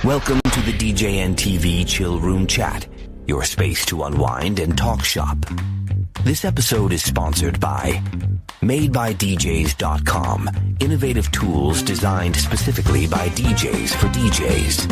Welcome to the DJNTV Chill Room Chat, your space to unwind and talk shop. This episode is sponsored by MadeByDJs.com, innovative tools designed specifically by DJs for DJs.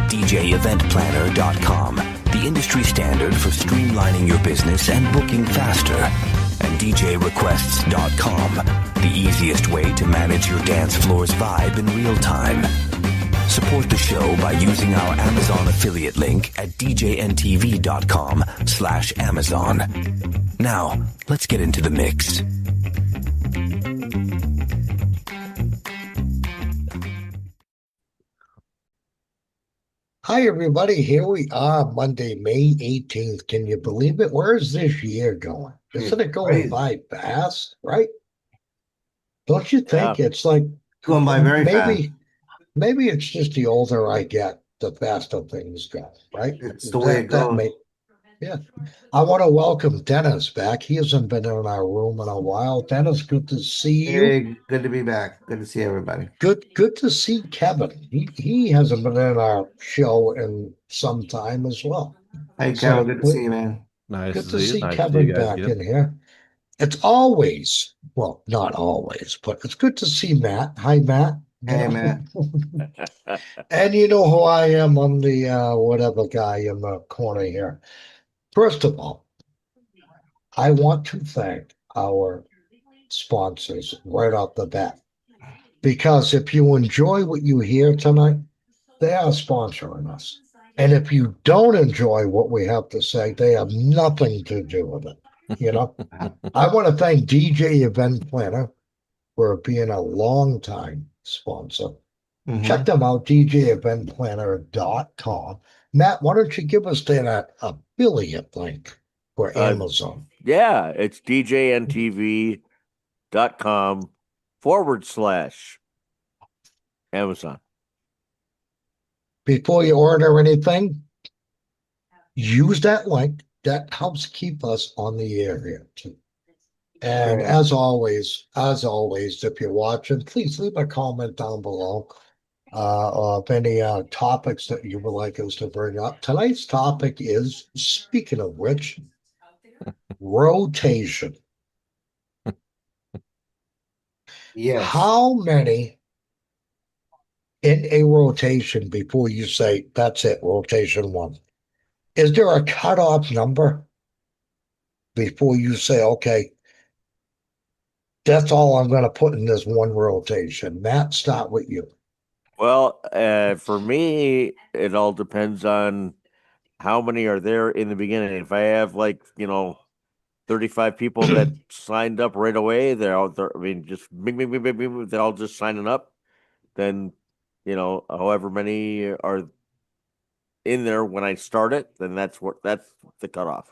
DJEventPlanner.com, the industry standard for streamlining your business and booking faster. And DJRequests.com, the easiest way to manage your dance floor's vibe in real time. Support the show by using our Amazon affiliate link at DJNTV.com/Amazon. Now, let's get into the mix. Hi, everybody. Here we are, Monday, May 18th. Can you believe it? Where is this year going? Isn't it going by fast, right? Don't you think? Yeah. It's like Going by very fast. Maybe it's just the older I get, the faster things go, right? It's the way it goes. Yeah. I want to welcome Dennis back. He hasn't been in our room in a while. Dennis, good to see you. Hey, good to be back. Good to see everybody. Good to see Kevin. He hasn't been in our show in some time as well. Hey, Kevin, good to see you, man. Good to see Kevin back in here. It's always, well, not always, but it's good to see Matt. Hi, Matt. Hey, man. And you know who I am. I'm the whatever guy in the corner here. First of all, I want to thank our sponsors right off the bat. Because if you enjoy what you hear tonight, they are sponsoring us. And if you don't enjoy what we have to say, they have nothing to do with it. You know, I want to thank DJ Event Planner for being a long time sponsor. Mhm. Check them out, DJEventPlanner.com. Matt, why don't you give us that affiliate link for Amazon? Yeah, it's DJNTV.com/Amazon. Before you order anything, use that link. That helps keep us on the air here too. And Yeah. as always, if you're watching, please leave a comment down below of any topics that you would like us to bring up. Tonight's topic is, speaking of which, rotation. Yes. How many in a rotation before you say, that's it, rotation one? Is there a cutoff number before you say, okay, that's all I'm going to put in this one rotation? Matt, start with you. Well, for me, it all depends on how many are there in the beginning. If I have 35 people that signed up right away, they're all just signing up. Then, however many are in there when I start it, then that's the cutoff.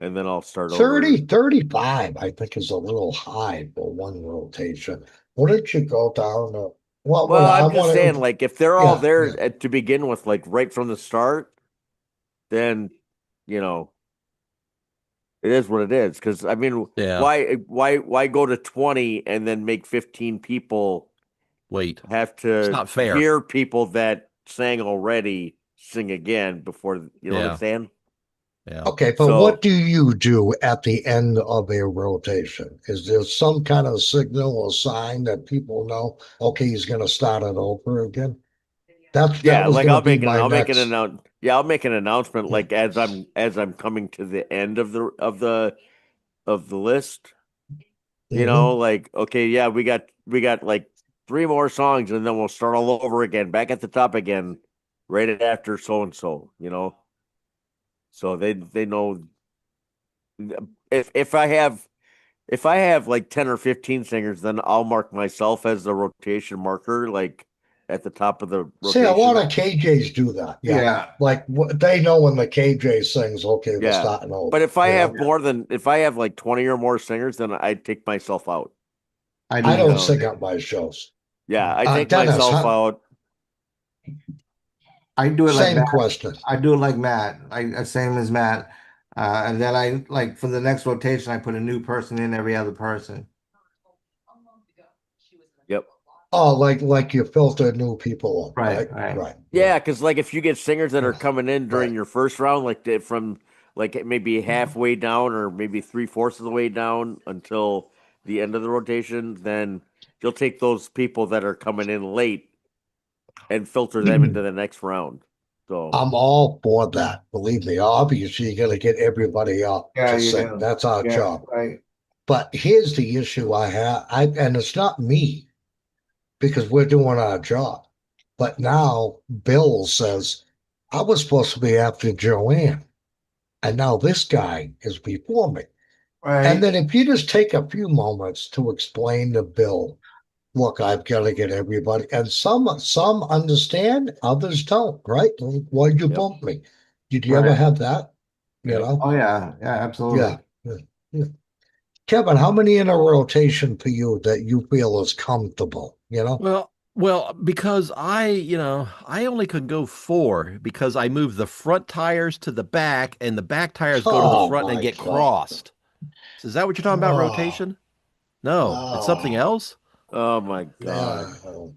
And then I'll start 35, I think, is a little high for one rotation. Why don't you go down to, well, I'm just saying, if they're all there to begin with, right from the start, then, it is what it is. Because, why go to 20 and then make 15 people have to it's not fair. Hear people that sang already sing again before, you know what I'm saying? Yeah. Okay, but what do you do at the end of a rotation? Is there some kind of signal or sign that people know, okay, he's going to start it over again? I'll make an announcement as I'm coming to the end of the list. Mm-hmm. We got 3 more songs, and then we'll start all over again, back at the top again, right after so and so. So they know if I have 10 or 15 singers, then I'll mark myself as the rotation marker, at the top of the rotation. See, a lot of KJs do that. Yeah. They know when the KJ sings, okay, we're starting over. But if I have 20 or more singers, then I take myself out. I don't sing at my shows. Yeah, I take myself out. I do it same question. I do it like Matt. Same as Matt. And then for the next rotation, I put a new person in every other person. Yep. Oh, like you filter new people up, Right, right? right. Right. Yeah, because like if you get singers that are coming in during Right. your first round, from like maybe halfway down or maybe three-fourths of the way down until the end of the rotation, then you'll take those people that are coming in late and filter them into the next round. So I'm all for that. Believe me, obviously you're gonna get everybody up Yeah, to you sing. do. That's our Yeah, job. right. But here's the issue I have, and it's not me because we're doing our job. But now Bill says I was supposed to be after Joanne, and now this guy is before me. And Right. then if you just take a few moments to explain to Bill, look, I've got to get everybody, and some understand, others don't, right? Like, why'd you yep. bump me? Did you ever Right. have that? You Yep. know? Oh yeah, yeah, Yeah. absolutely. Yeah. Yeah. Kevin, how many in a rotation for you that you feel is comfortable? You know? Well, because I only could go 4 because I move the front tires to the back and the back tires go to the Oh front and my get God. crossed. So is that what you're talking about, Oh, rotation? No, it's something oh, else. Oh my God. no.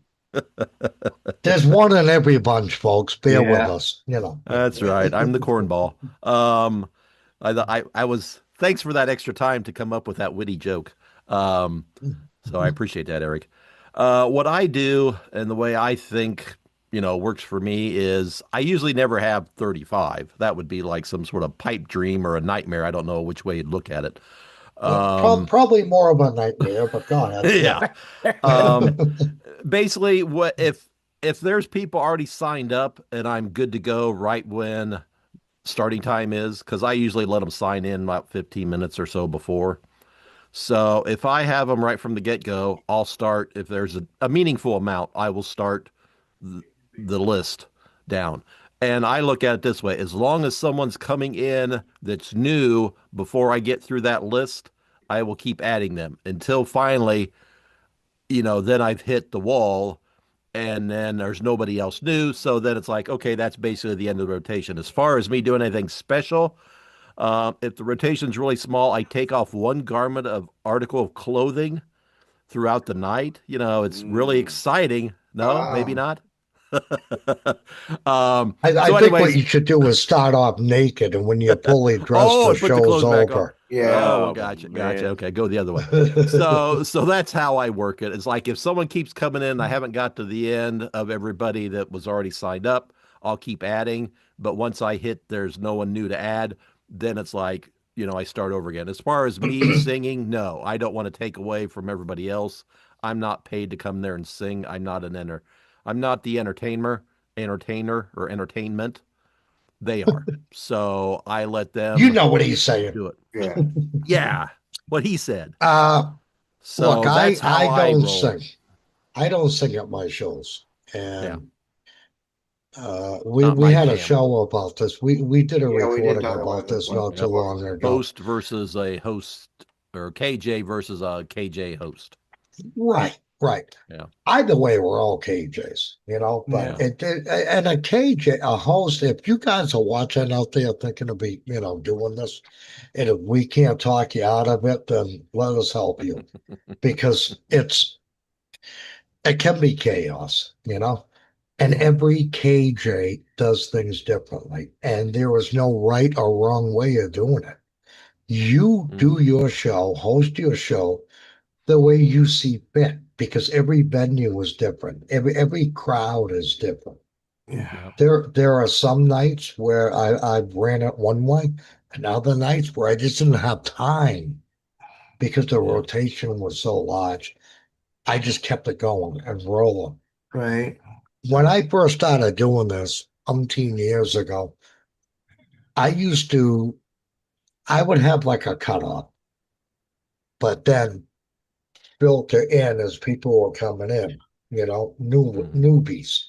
There's one in every bunch, folks. Bear with Yeah. us, you know. That's right. I'm the cornball. I was thanks for that extra time to come up with that witty joke. So I appreciate that, Eric. What I do and the way I think, works for me is I usually never have 35. That would be like some sort of pipe dream or a nightmare. I don't know which way you'd look at it. Probably more of a nightmare, but go ahead. Yeah. Yeah. Um, Basically, what if there's people already signed up and I'm good to go right when starting time is, because I usually let them sign in about 15 minutes or so before. So if I have them right from the get go, I'll start. If there's a meaningful amount, I will start the list down. And I look at it this way: as long as someone's coming in that's new before I get through that list, I will keep adding them until finally, then I've hit the wall and then there's nobody else new. So then it's like, okay, that's basically the end of the rotation. As far as me doing anything special, if the rotation's really small, I take off one garment of article of clothing throughout the night. It's really exciting. No, maybe Wow. not. I So, think what anyways, you should do is start off naked, and when you're fully dressed, oh, the and put the show's clothes back on. over. Yeah. Oh, well, Oh gotcha. man. Okay, go the other way. So that's how I work it. It's like if someone keeps coming in, I haven't got to the end of everybody that was already signed up, I'll keep adding. But once I hit, there's no one new to add, then it's like, I start over again. As far as me singing, no, I don't want to take away from everybody else. I'm not paid to come there and sing. I'm not the entertainer or entertainment. They are. So I let You them know what he's saying. do it. Yeah. Yeah, what he said. Uh, Look, So that's how I I don't roll. sing. I don't sing at my shows, Yeah, and we not we my had a jam. show about this. We did a Yeah, we did recording talk about about this this one not too Yep. before. long ago. Host versus a host, or KJ versus a KJ host. Right, right. Yeah, Either way, we're all KJs, but Yeah. and a KJ, a host, if you guys are watching out there thinking of doing this, and if we can't talk you out of it, then let us help you because it can be chaos. And Yeah. every KJ does things differently, and there is no right or wrong way of doing it. You hmm do your show, host your show the way you see fit, because every venue is different. Every crowd is different. Yeah. yeah, There are some nights where I've ran it one way, and other nights where I just didn't have time because the yeah. rotation was so large. I just kept it going and rolling. Right. When I first started doing this umpteen years ago, I used to I would have like a cutoff, but then filter in as people were coming in, hmm newbies.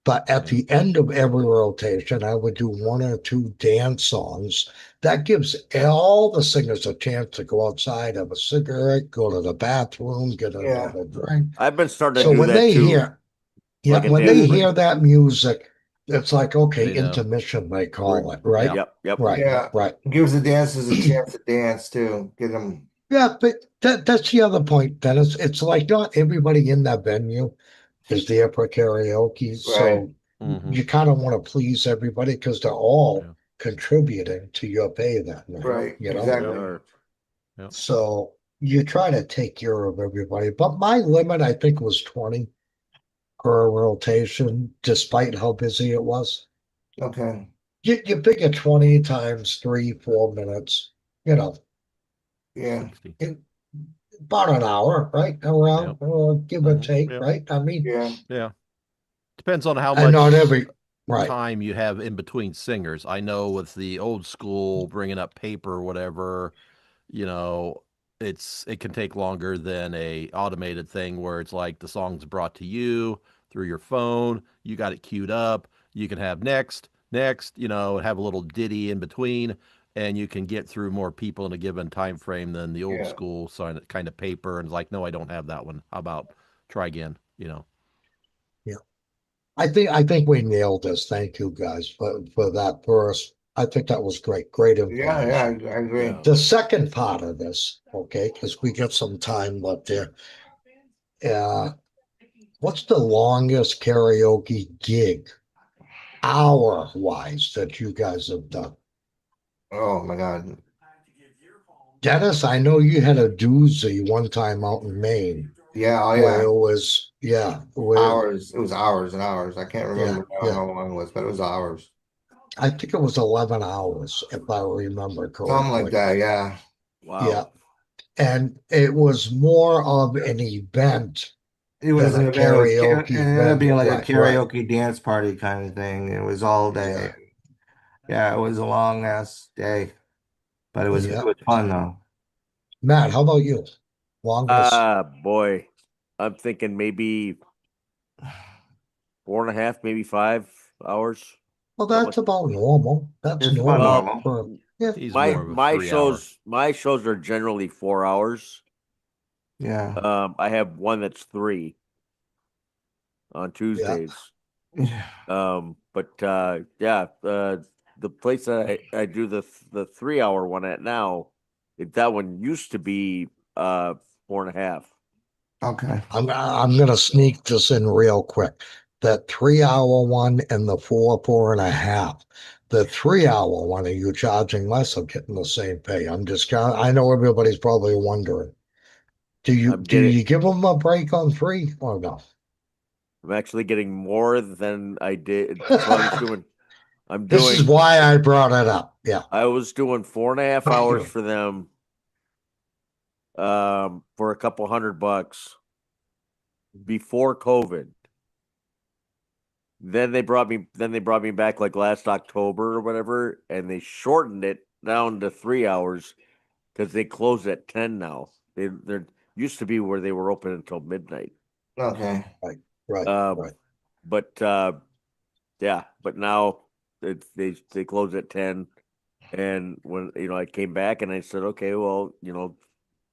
But at Yeah. the end of every rotation, I would do one or two dance songs. That gives all the singers a chance to go outside, have a cigarette, go to the bathroom, get Yeah. another drink. I've been starting to So do when that they too, hear, yeah, like a when dance they break. hear that music, it's like, okay, They know. intermission, they call it, right? Yeah. Yep, yep. Right, Yeah. right. Gives the dancers a chance to dance too. Get them. Yeah, but that's the other point, Dennis. It's like not everybody in that venue is there for karaoke, Right. so Hmm. you kind of want to please everybody because they're all Yeah. contributing to your pay that night, Right. you know? They Exactly. are. Yeah. So you try to take care of everybody. But my limit, I think, was 20 per rotation, despite how busy it was. Okay. You figure 20 times 3, 4 minutes, you know, Yeah. 60. in about an hour, right? Yeah. Around, give or Hmm. take, Yeah. right? I mean, Yeah. Yeah. Depends on how and not much every, right. time you have in between singers. I know with the old school bringing up paper or whatever, you know, it can take longer than a automated thing where it's like the song's brought to you through your phone, you got it queued up, you can have next, have a little ditty in between, and you can get through more people in a given time frame than the old Yeah. school kind of paper and it's like, no, I don't have that one. How about try again? Yeah. I think we nailed this. Thank you guys for that first. I think that was great. Great Yeah. Yeah. I information. agree. Yeah. The second part of this, okay, because we got some time left there. Uh, what's the longest karaoke gig, hour wise, that you guys have done? Oh my God. Dennis, I know you had a doozy one time out in Maine Yeah. Oh where yeah. it was, yeah, where, Hours. It was hours and hours. I can't yeah, remember now yeah. how long it was, but it was hours. I think it was 11 hours, if I remember Something like correctly. that. Yeah. Yeah. Wow. And it was more of an event It was than an a event. It karaoke ended up being venue. like a Right, right. karaoke dance party kind of thing. It was all day. Yeah, Yeah, it was a long ass day, but it yeah. was fun though. Matt, how about you? Longest? Boy, I'm thinking maybe 4.5, maybe 5 hours. Well, Something that's like. about normal. That's It's about normal Well, normal. for, yeah. He's my more of a my 3 hour. shows are generally 4 hours. Yeah. I have one that's three on Yeah. Tuesdays. Yeah. But yeah, the place that I do the 3 hour one at now, that one used to be 4.5. Okay. I'm gonna So sneak this in real quick. That 3 hour one and the four and a half. The 3 hour one, are you charging less or getting the same pay? I know everybody's probably wondering. Do you I'm do getting you give them a break on three or no? I'm actually getting more than I did. That's what I was doing. I'm This is doing why I brought it up. Yeah. I was doing 4.5 hours for them for a couple $100 before COVID. Then they brought me back like last October or whatever, and they shortened it down to 3 hours because they close at 10 now. They're used to be where they were open until midnight. Okay. Right, right, Um, right. but yeah, but now they close at 10. And when I came back and I said, okay, well,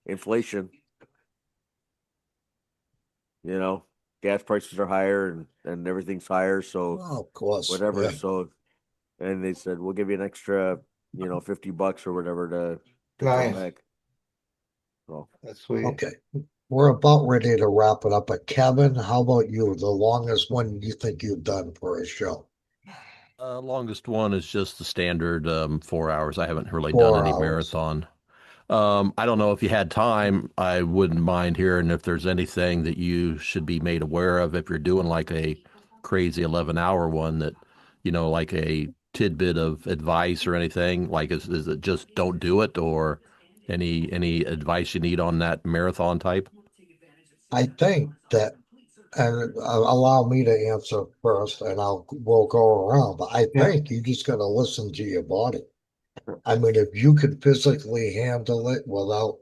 inflation, you know, gas prices are higher and everything's higher, so Oh, of course. whatever. Yeah. So and they said we'll give you an extra, $50 or whatever to come Nice. back. So That's sweet. Okay. We're about ready to wrap it up. But Kevin, how about you? The longest one you think you've done for a show? Longest one is just the standard 4 hours. I haven't really done Four any hours. marathon. I don't know if you had time. I wouldn't mind hearing if there's anything that you should be made aware of if you're doing like a crazy 11-hour one that, like a tidbit of advice or anything. Like, is it just don't do it or any advice you need on that marathon type? I think that, and allow me to answer first, and we'll go around. But I Yeah. think you just got to listen to your body. I mean, if you could physically handle it without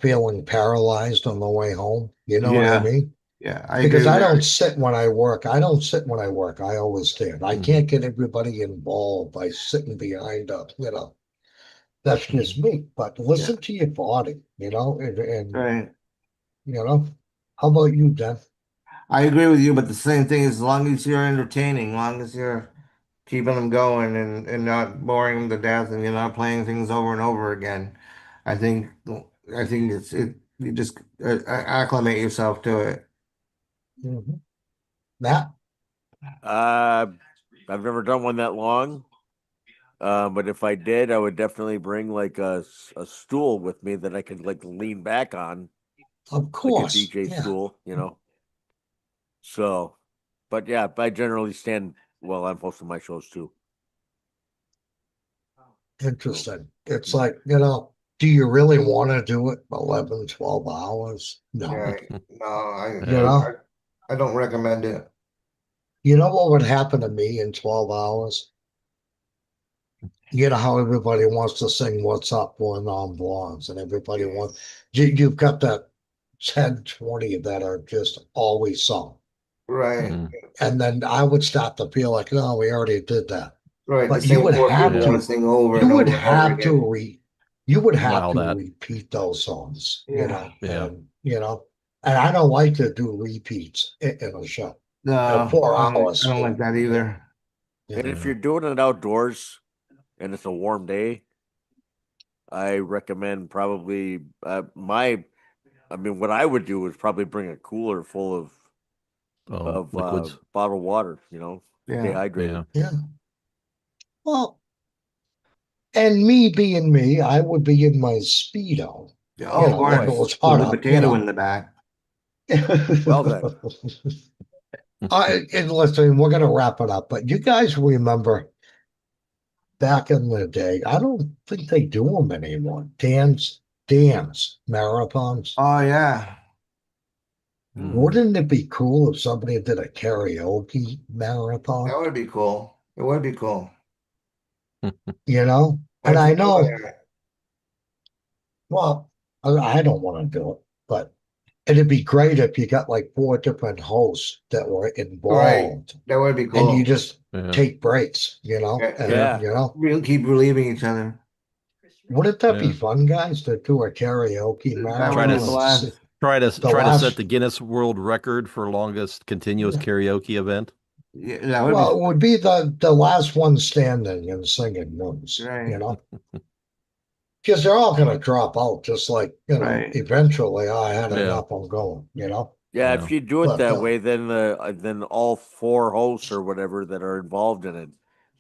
feeling paralyzed on the way home, you know what I Yeah. mean? Yeah. I agree Because with I that. don't sit when I work. I don't sit when I work. I always stand. I Hmm. can't get everybody involved by sitting behind a. That's just Hmm. me. But Yeah. listen to your body, and Right. you know, how about you, Dan? I agree with you, but the same thing as long as you're entertaining, long as you're keeping them going and not boring them to death and you're not playing things over and over again. I think you just acclimate yourself to it. Matt? I've never done one that long. But if I did, I would definitely bring like a stool with me that I could like lean back on, Of like a course. DJ Yeah. stool, you know. So, but yeah, I generally stand well on most of my shows too. Interesting. It's like, do you really want to do it 11, 12 hours? No. Yeah, no, You know, I don't recommend it. you know what would happen to me in 12 hours? You know how everybody wants to sing What's Up going on blogs and everybody wants, you've got that 10, 20 that are just always sung. Right. And then I would start to feel like, no, we already did that. Right. But The you same would four have people want to sing over you and would over and over have to again. you would have Allow to that. repeat those songs, Yeah. and and I don't like to do repeats in a show. No, 4 I hours. don't like that either. And if you're doing it outdoors and it's a warm day, I recommend probably what I would do is probably bring a cooler full of liquids. bottled water, stay Yeah. hydrated. Yeah. Well, and me being me, I would be in my Speedo. Oh, of If it course. was With hot the up, potato in the back. Well then. And listen, we're gonna wrap it up, but you guys remember back in the day, I don't think they do them anymore. Dance marathons. Oh yeah. Wouldn't it be cool if somebody did a karaoke marathon? That would be cool. It would be cool. And I know, well, I don't want to do it, but it'd be great if you got like 4 different hosts that were Right. involved, That would be and cool. you just Yeah. take breaks, Yeah. We'll keep relieving each other. Wouldn't that be Yeah. fun, guys, to do a karaoke That marathon? would be to- blast. Try to last- set the Guinness World Record for longest continuous karaoke event. Yeah, that would Well, be it would be the last one standing and singing wins, right. Because they're all going to drop out, just like, Right. eventually I had Yeah. enough, I'm going, Yeah, Yeah. if you do it But, that way, then all 4 hosts or whatever that are involved in it,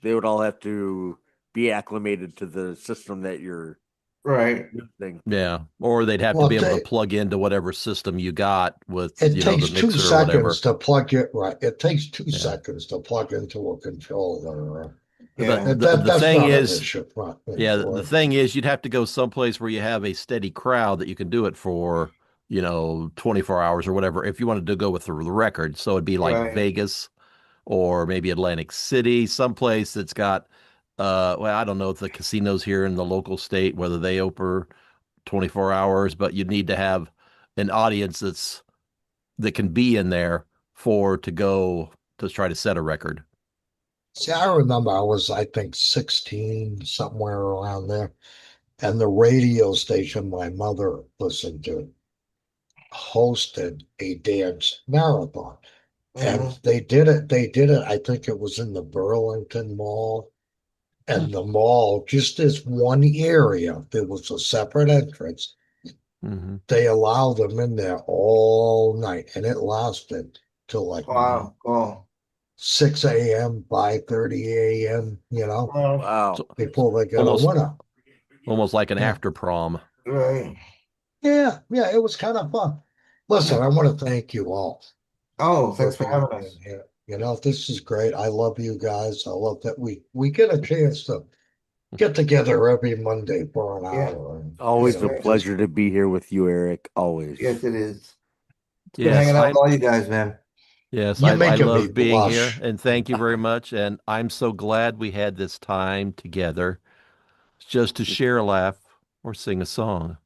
they would all have to be acclimated to the system that you're Right. using. Yeah. Or they'd have to be able to plug into whatever system you got with, it takes the 2 mixer or whatever. seconds to plug it right. It takes 2 seconds to plug into a controller. Yeah. The thing not an is, issue, right, the thing is, you'd have to go someplace where you have a steady crowd that you can do it for, 24 hours or whatever, if you wanted to go with the record. So it'd be like Right. Vegas or maybe Atlantic City, someplace that's got, well, I don't know if the casinos here in the local state, whether they open 24 hours, but you'd need to have an audience that can be in there to go to try to set a record. See, I remember I was, I think, 16, somewhere around there. And the radio station my mother listened to hosted a dance marathon. And they did it, I think it was in the Burlington Mall. And the mall, just this one area, there was a separate entrance. They allowed them in there all night, and it lasted till like Wow. Cool. 6 a.m., 5:30 a.m., Wow. before they got a winner. Almost like an after prom. Right. Yeah, it was kind of fun. Listen, I want to thank you all. Oh, thanks for having being us. here. This is great. I love you guys. I love that we get a chance to get together every Monday for an hour. And, Always a pleasure to be here with you, Eric. Always. Yes, it is. Good Yes, hanging out with all you guys, man. Yes, You're I making me love being blush. here, and thank you very much. And I'm so glad we had this time together just to share a laugh or sing a song.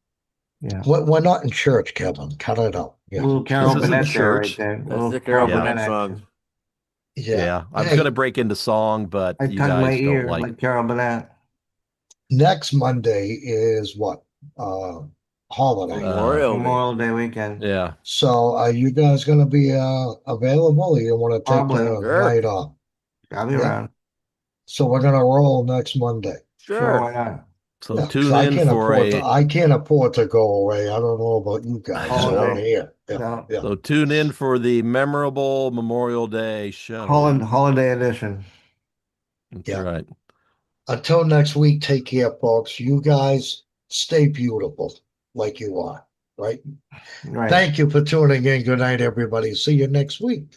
Yeah. We're not in church, Kevin. Cut it out. Yeah. Little Carol This isn't Burnett there church. right there. That's Little the Carol Carol Burnett Burnett song. Yeah, I'm Hey, gonna break into song, but I you tugged my guys don't ear like. like Carol Burnett. next Monday is what? Holiday. Memorial Day weekend. Yeah. So are you guys going to be available, or you want to take Probably. the Sure. night off? I'll be Yeah. around. So we're going to roll next Monday. Sure, why not? So tune in for I can't afford to go away. I don't know about you guys. So I'm here. No. So tune in for the memorable Memorial Day show. Holiday edition. That's right. Until next week, take care, folks. You guys stay beautiful like you are, right? Right. Thank you for tuning in. Good night, everybody. See you next week.